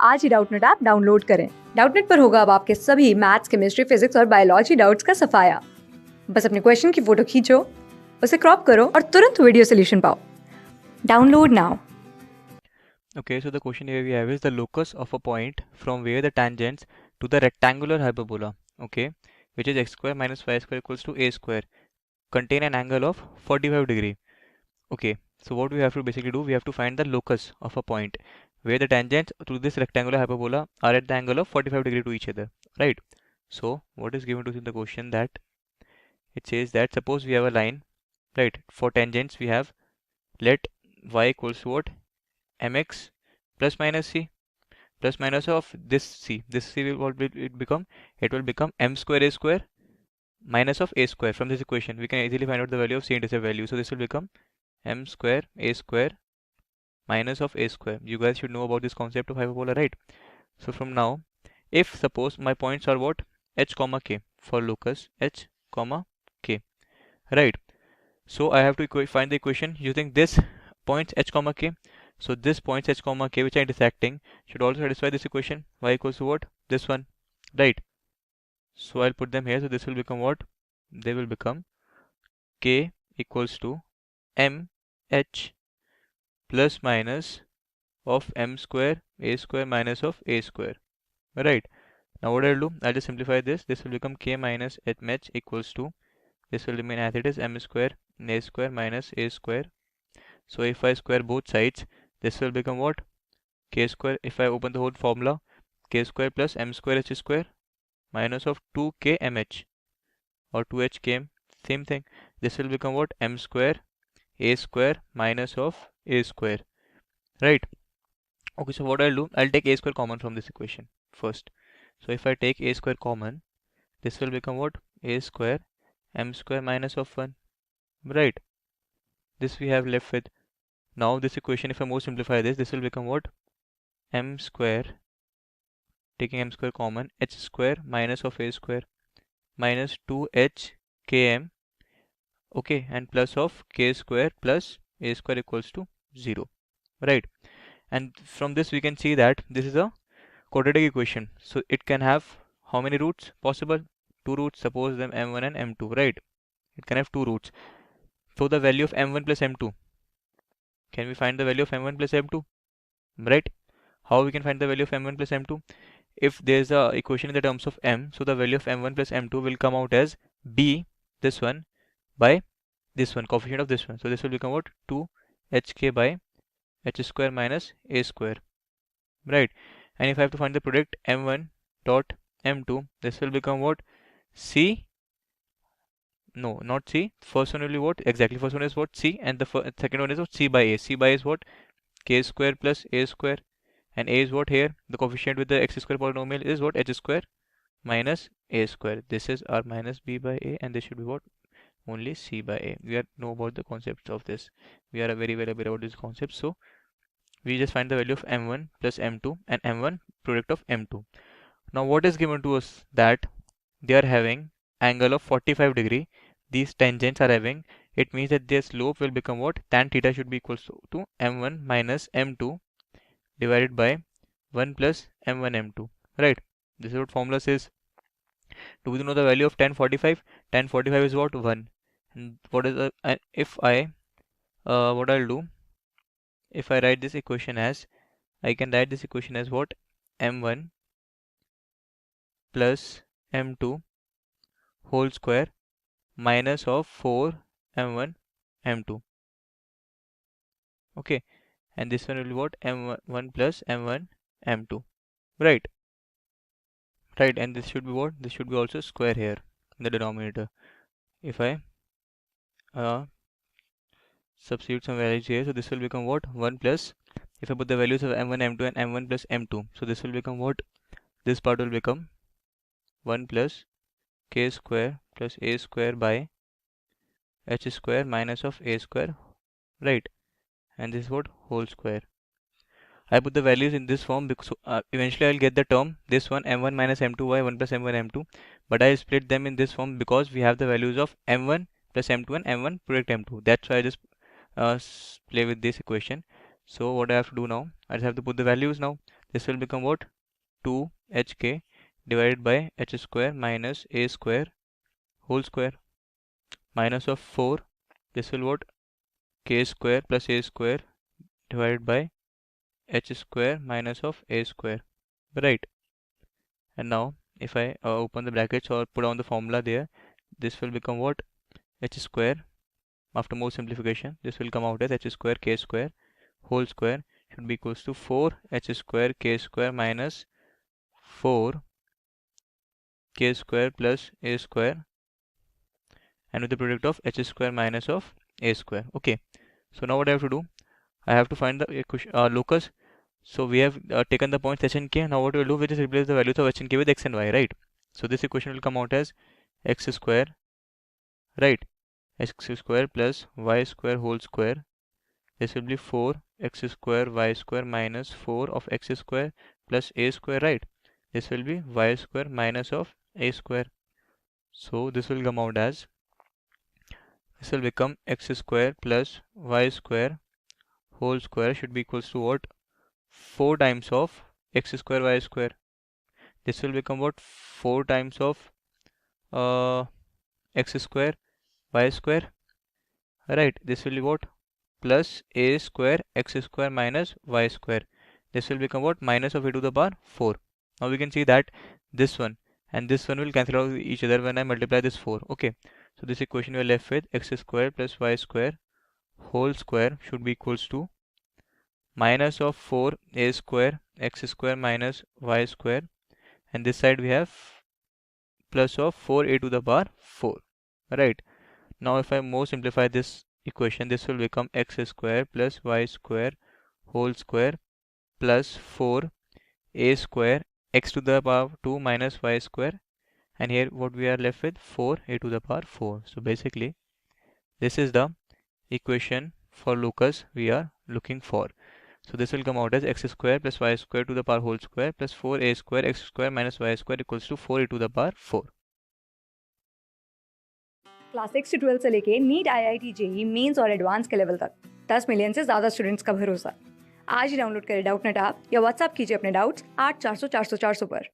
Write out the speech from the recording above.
आज ही Doubtnut app download करें। Doubtnut पर होगा अब आपके सभी मैथ्स, केमिस्ट्री, फिजिक्स और बायोलॉजी डाउट्स का सफाया। बस अपने क्वेश्चन की फोटो खींचो, उसे क्रॉप करो और तुरंत वीडियो सोल्यूशन पाओ। Download now. Okay, so the question here we have is the locus of a point from where the tangents to the rectangular hyperbola, okay, which is x square minus y square equals to a square, contain an angle of 45 degree. Okay, so what we have to basically do, we have to find the locus of a point where the tangents to this rectangular hyperbola are at the angle of 45 degree to each other, right? So what is given to us in the question that it says that suppose we have a line, right? For tangents we have, let y equals to what, mx plus minus c, plus minus of this c. This c will what will it become? It will become m square a square minus of a square. From this equation, we can easily find out the value of c-intercept value. So this will become m square a square minus of a square. You guys should know about this concept of hyperbola, right? So from now, if suppose my points are what, h comma k, for locus h comma k, right? So I have to find the equation using this points h comma k. So this points h comma k which are intersecting should also satisfy this equation, y equals to what, this one, right? So I'll put them here. So this will become what, they will become k equals to m h plus minus of m square a square minus of a square, right? Now what I'll do, I'll just simplify this. This will become k minus m h equals to, this will remain as it is, m square a square minus a square. So if I square both sides, this will become what, k square. If I open the whole formula, k square plus m square h square minus of 2k mh or 2h km, same thing. This will become what, m square a square minus of a square, right? Okay, so what I'll do, I'll take a square common from this equation first. So if I take a square common, this will become what, a square m square minus of 1, right? This we have left with. Now this equation, if I more simplify this, this will become what, m square, taking m square common, h square minus of a square minus 2h km, okay, and plus of k square plus a square equals to 0, right? And from this we can see that this is a quadratic equation, so it can have how many roots possible? Two roots. Suppose them m1 and m2, right? It can have two roots. So the value of m1 plus m2, can we find the value of m1 plus m2, right? How we can find the value of m1 plus m2? If there's a equation in the terms of m, so the value of m1 plus m2 will come out as b, this one, by this one, coefficient of this one. So this will become what, 2hk by h square minus a square, right? And if I have to find the product m1 dot m2, this will become what, c, no, not c, first one will be what, exactly, first one is what, c, and the second one is what, c by a. C by a is what, k square plus a square, and a is what here, the coefficient with the x square polynomial is what, h square minus a square. This is r minus b by a, and this should be what, only c by a. We know about the concepts of this. We are very well aware about this concept. So we just find the value of m1 plus m2 and m1 product of m2. Now what is given to us, that they are having angle of 45 degree. These tangents are having, it means that their slope will become what, tan theta should be equals to m1 minus m2 divided by 1 plus m1 m2, right? This is what formula says. Do we know the value of tan 45? Tan 45 is what, 1. And what is the, if I what I'll do, if I write this equation as, I can write this equation as what, m1 plus m2 whole square minus of 4 m1 m2, okay, and this one will be what, m1 plus m1 m2, right? Right, and this should be what, this should be also square here in the denominator. If I substitute some values here, so this will become what, 1 plus, if I put the values of m1 m2 and m1 plus m2, so this will become what, this part will become 1 plus k square plus a square by h square minus of a square, right? And this is what, whole square. I put the values in this form because eventually I'll get the term, this one, m1 minus m2y 1 plus m1 m2, but I split them in this form because we have the values of m1 plus m2 and m1 product m2. That's why I just play with this equation. So what I have to do now, I just have to put the values now. This will become what? 2hk divided by h square minus a square whole square minus of 4. This will what? K square plus a square divided by h square minus of a square, right? And now if I open the brackets or put on the formula there, this will become what? H square. After more simplification, this will come out as h square k square whole square should be equals to 4h square k square minus 4 k square plus a square, and with the product of h square minus of a square. Okay, so now what I have to do, I have to find the locus. So we have taken the points h and k. Now what we will do, we just replace the values of h and k with x and y, right? So this equation will come out as x square, right? X square plus y square whole square. This will be 4x square y square minus 4 of x square plus a square, right? This will be y square minus of a square. So this will come out as, this will become x square plus y square whole square should be equals to what? 4 times of x square y square. This will become what? 4 times of x square y square, right? This will be what? Plus a square x square minus y square. This will become what? Minus of a to the power 4. Now we can see that this one and this one will cancel out each other when I multiply this 4. Okay, so this equation we are left with x square plus y square whole square should be equals to minus of 4 a square x square minus y square, and this side we have plus of 4a to the power 4, right? Now if I more simplify this equation, this will become x square plus y square whole square plus 4 a square x to the power 2 minus y square, and here what we are left with 4 a to the power 4. So basically this is the equation for locus we are looking for. So this will come out as x square plus y square to the power whole square plus 4a square x square minus y square equals to 4a to the power 4. Class 6 से 12 से लेके NEET IIT JEE mains और advance के level तक 10 million से ज़्यादा students का भरोसा। आज ही डाउनलोड करें डाउटनेट ऐप या व्हाट्सएप कीजिए अपने डाउट्स 8400 400 400 पर।